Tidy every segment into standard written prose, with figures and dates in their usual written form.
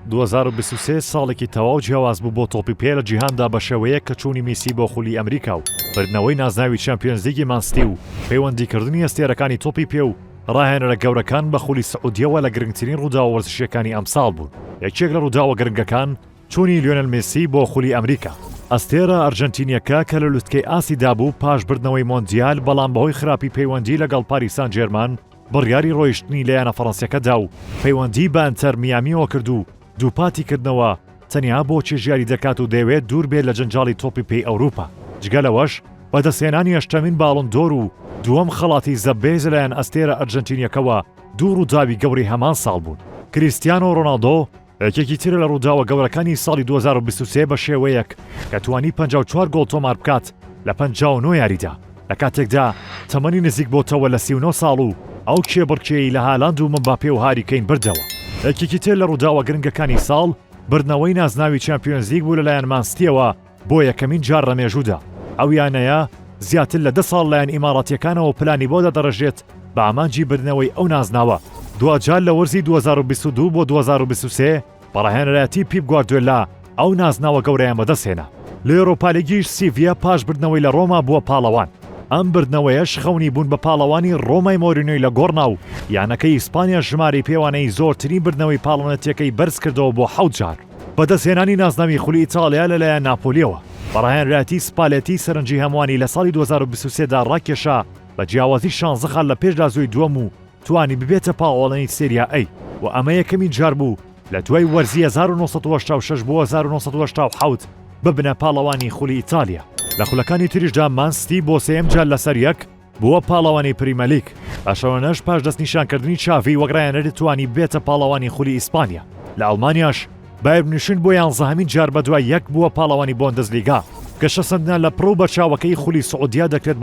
2023 ساڵێکی تەواو جیاواز بوو بۆ تۆپی پێ لە جیهاندا بە شێوەیە کە چوونی میسی بۆ خولی ئەمریکا و بردنەوەی نازناوی چەمپیۆنز لیگی مانستی و پەیوەندیکردنی ئەستێرەکانی تۆپی پێ و ڕاهێنەرە گەورەکان بە خولی سعودیەوە لە گرنگترین ڕووداوە وەرزشیەکانی ئەمساڵ بوون. یەکێک لە ڕووداوە گرنگەکان چوونی لیۆنێل میسی بۆ خولی ئەمریکا. ئەستێرە ئەرجەنتینیەکە کە لە لوتکەی ئاسیدا بوو پاش بردنەوەی مۆندیال، بەڵام بەهۆی خراپی پەیوەندی لەگەڵ پاریس سان ژێرمان بڕیاری ڕۆیشتنی لەیانە فەڕەنسیەکەدا و پەیوەندی بە ئەنتەر میامیەوە کرد و دووپاتی کردنەوە تەنیا بۆ چێژیاری دەکات و دەیەوێت دوور بێت لە جەنجاڵی تۆپی پێی ئەوروپا. جگەلەوەش بەدەستهێنانی هەشتەمین باڵۆن دۆر و دووەم خەڵاتی زەبێز لەلایەن ئەستێرە ئەرجەنتینیەکەوە دوو ڕووداوی گەوری هەمان ساڵ بوون. کریستیانۆ ڕۆناڵدۆ یەکێکی ترە لە ڕووداوە گەورەکانی ساڵی 2023 بە شێوەیەک کە توانی 54 گۆڵ تۆمار بکات لە 59 یاریدا، لە کاتێکدا تەمەنی نزیک بۆتەوە لە 39 ساڵ و ئەو کێبڕکێی لە هالاند و ممباپێ و هاری کەین بردەوە. یەکێکی تر لە ڕووداوە گرنگەکانی ساڵ بردنەوەی نازناوی چەمپیۆنز لیگ بوو لەلایەن مانستیەوە بۆ یەکەمین جار لە مێژوودا. ئەو یانەیە زیاتر لە 10 ساڵ لایەن ئیماڕاتیەکانەوە پلانی بۆ دەدەڕێژێت بە ئامانجی بردنەوەی ئەو نازناوە. دوجار لە وەرزی 2022 بۆ 2023 بەڕاهێنەرایەتی پیپ گواردیۆلا ئەو نازناوە گەورەیان بەدەستهێنا. لە ئێوروپا لیگیش سیڤیا پاش بردنەوەی لە ڕۆما بووە پاڵەوان. ئەم بردنەوەیەش خەونی بوون بە پاڵەوانی ڕۆمای مۆرینۆی لە گۆڕنا و یانەکەی ئیسپانیا ژمارەی پێوانەی زۆرترین بردنەوەی پاڵەنەتیەکەی بەرز کردەوە بۆ 7 جار. بەدەستهێنانی نازناوی خولی ئیتالیا لەلایەن ناپۆلیەوە بەڕاهێنەرایەتی سپالێتی سەرنجی هەمووانی لە ساڵی 2023دا ڕاکێشا بە جیاوازی 16 خاڵ لە پێش لازۆی دووەم و توانی ببێتە پاڵەوانی سێریا ئەی و ئەمە یەکەمین جار بوو لە دوای وەرزی 1986 بۆ 1987 ببنە پاڵەوانی خولی ئیتالیا. لە خولەکانی تریشدا مانستی بۆ سێم جار لەسەر یەک بووە پاڵەوانی پریمەلیگ. پاشەوەنەش پاش دەست نیشانکردنی چاڤی وەگرایەنەری توانی بێتە پاڵەوانی خولی ئیسپانیا. لە ئەڵمانیاش بایر منیشن بۆ 11مین جار بە دوای یەک بووە پاڵەوانی بۆندەزلیگا. گەشە سەردنا لە پڕ و بەرچاوەکەی خولی سعودیا دەکرێت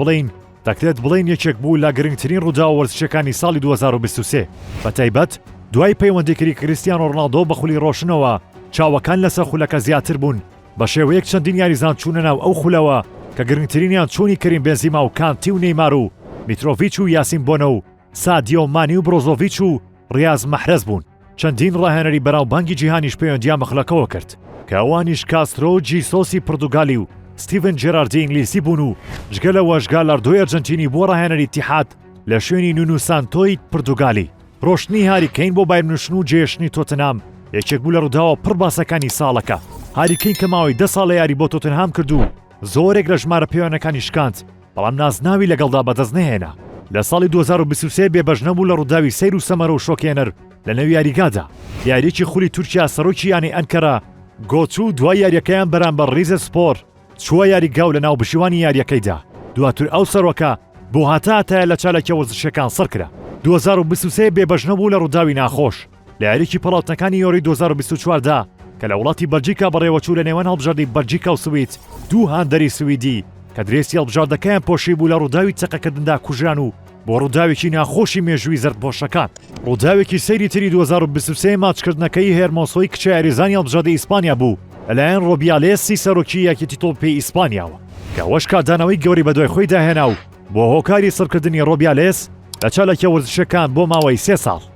بڵین یەکێک بوو لە گرنگترین ڕووداوە وەرزشیەکانی ساڵی 2023. بەتایبەت دوای پەیوەندیکردنی کریستیانۆ ڕۆناڵدۆ بە خولی ڕۆشنەوە چاوەکان لەسەر خولەکە زیاتر بوون. بە شێوەیەک چەندین یاریزان چوونە ناو ئەو خولەوە کە گرنگترینیان چوونی کەریم بێنزیما و کانتی و نەیمار و میترۆڤیچ و یاسین بۆنە و سادیۆ مانی و برۆزۆڤیچ و ڕیاز مەحرەز بوون. چەندین ڕاهێنەری بەناوبانگی جیهانیش پەیوەندیان مەخلەکەوە کرد کە ئەوانیش کاسترۆ و جیسۆسی پورتوگالی و ستیڤن جێراردی ئینگلیسی بوون و جگەلەوەش گالاردۆی ئەرجەنتینی بۆ ڕاهێنەری ئیتیحاد لە شوێنی نونو سانتۆی پورتوگالی. ڕۆشنی هاری کەین بۆ بایر منیشن و جێشتنی تۆتنهام یەکێک بوو لە ڕووداوە پڕ باسەکانی ساڵەکە. هاری کەین کە ماوەی 10 ساڵ لە یاری بۆ تۆتنهام کرد و زۆرێک لە ژمارە پەیوەندەکانی شکاند، بەڵام نازناوی لەگەڵدا بەدەست نەهێنا. لە ساڵی 2023 بێبەش نەبوو لە ڕووداوی سەیر و سەمەرە و شۆکێنەر لە نەوی یاریگادا. یاریەکی خولی تورکیا سەرۆکی یانی ئەنکەرە گۆچوو دوای یاریەکەیان بەرامبەر ریزەسپۆر چووە یاریگا و لە ناو بشیوانی یاریەکەیدا. دواتر ئەو سەرۆکە بۆ هاتایە لە چالێکی وەرزشیەکان سەرکرا. 2023 بێبەش نەبوو لە ڕووداوی ناخۆش لە یاریکی پەڵاوتنەکانی یۆری 2024دا کە لە وڵاتی بەلجیکا بەڕێوەچوو لە نێوان هەڵبژاردی بەلجیکا و سوید دوو هاندەری سویدی کە درێسی هەڵبژاردەکەیان پۆشی بوو لە ڕووداوی چەقەکردندا کوژران و بۆ ڕووداوێکی ناخۆشی مێژووی زەردپۆشەکان. ڕووداوێکی سەیری تری 2023 ماچکردنەکەی هێرمۆسۆی کچە یاریزانی هەڵبژاردی ئیسپانیا بوو لەلایەن ڕۆبیالێسی سەرۆکی یەکێتی تۆپی ئیسپانیاوە کە ئەوەش کاتدانەوەی گەوری بەدوای خۆی داهێنا و بۆ هۆکاری سەرکردنی ڕۆبیالێس لە چالێکی وەرزشیەکان بۆ ماوەی 3 ساڵ.